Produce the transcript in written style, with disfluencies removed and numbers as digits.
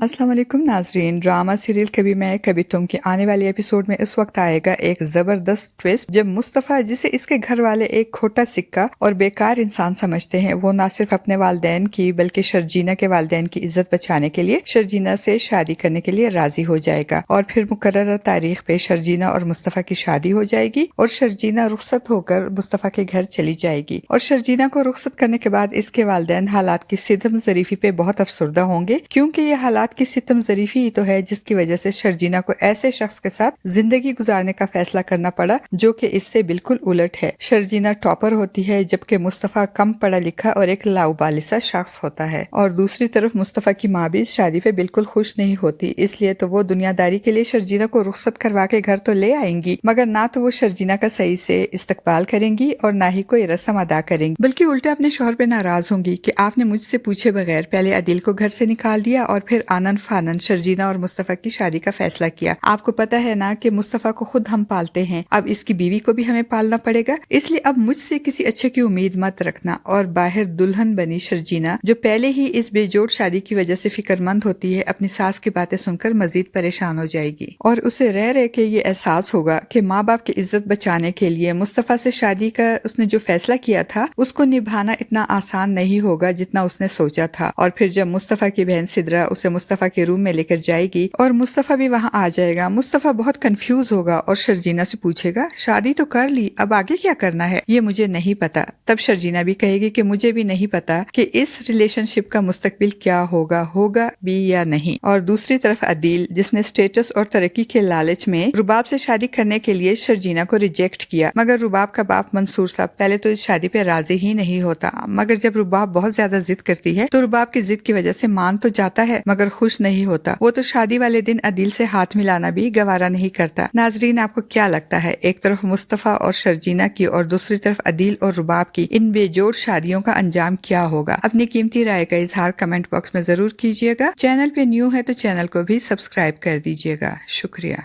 अस्सलाम वालेकुम नाजरीन। ड्रामा सीरियल कभी मैं कभी तुम के आने वाले एपिसोड में इस वक्त आएगा एक जबरदस्त ट्विस्ट, जब मुस्तफ़ा, जिसे इसके घर वाले एक खोटा सिक्का और बेकार इंसान समझते हैं, वो न सिर्फ अपने वालिदैन की बल्कि शर्जीना के वालिदैन की इज्जत बचाने के लिए शर्जीना से शादी करने के लिए राजी हो जाएगा। और फिर मुकर्रर तारीख पे शर्जीना और मुस्तफ़ा की शादी हो जाएगी और शर्जीना रुखसत होकर मुस्तफ़ा के घर चली जाएगी। और शर्जीना को रुखसत करने के बाद इसके वालिदैन हालात की सितम ज़रीफी पे बहुत अफसरदा होंगे, क्योंकि ये हालात की सितम ज़रीफी ही तो है जिसकी वजह से शर्जीना को ऐसे शख्स के साथ जिंदगी गुजारने का फैसला करना पड़ा जो कि इससे बिल्कुल उलट है। शर्जीना टॉपर होती है जबकि मुस्तफ़ा कम पढ़ा लिखा और एक लाउबालिसा शख्स होता है। और दूसरी तरफ मुस्तफ़ा की माँ भी इस शादी पे बिल्कुल खुश नहीं होती, इसलिए तो वो दुनियादारी के लिए शर्जीना को रुखसत करवा के घर तो ले आएंगी, मगर ना तो वो शर्जीना का सही से इस्तकबाल करेंगी और ना ही कोई रस्म अदा करेंगी, बल्कि उल्टे अपने शौहर पे नाराज होंगी कि आपने मुझसे पूछे बगैर पहले अदिल को घर से निकाल दिया और फिर आनन फानन शर्जीना और मुस्तफ़ा की शादी का फैसला किया। आपको पता है ना कि मुस्तफ़ा को खुद हम पालते हैं, अब इसकी बीवी को भी हमें पालना पड़ेगा, इसलिए अब मुझसे किसी अच्छे की उम्मीद मत रखना। और बाहर दुल्हन बनी शर्जीना, जो पहले ही इस बेजोड़ शादी की वजह से फिक्रमंद होती है, अपनी सास की बातें सुनकर मजीद परेशान हो जाएगी और उसे रह रह के ये एहसास होगा कि माँ बाप की इज्जत बचाने के लिए मुस्तफ़ा से शादी का उसने जो फैसला किया था उसको निभाना इतना आसान नहीं होगा जितना उसने सोचा था। और फिर जब मुस्तफ़ा की बहन सिद्रा उसे मुस्तफ़ा के रूम में लेकर जाएगी और मुस्तफ़ा भी वहाँ आ जाएगा, मुस्तफ़ा बहुत कंफ्यूज होगा और शर्जीना से पूछेगा, शादी तो कर ली, अब आगे क्या करना है? ये मुझे नहीं पता। तब शर्जीना भी कहेगी कि मुझे भी नहीं पता कि इस रिलेशनशिप का मुस्तकबिल क्या होगा भी या नहीं। और दूसरी तरफ अदील, जिसने स्टेटस और तरक्की के लालच में रुबाब से शादी करने के लिए शर्जीना को रिजेक्ट किया, मगर रुबाब का बाप मंसूर साहब पहले तो इस शादी पे राजी ही नहीं होता, मगर जब रुबाब बहुत ज्यादा जिद करती है तो रुबाब की जिद की वजह से मान तो जाता है मगर खुश नहीं होता। वो तो शादी वाले दिन अदील से हाथ मिलाना भी गवारा नहीं करता। नाजरीन, आपको क्या लगता है, एक तरफ मुस्तफ़ा और शर्जीना की और दूसरी तरफ अदील और रुबाब की इन बेजोड़ शादियों का अंजाम क्या होगा? अपनी कीमती राय का इजहार कमेंट बॉक्स में जरूर कीजिएगा। चैनल पे न्यू है तो चैनल को भी सब्सक्राइब कर दीजिएगा। शुक्रिया।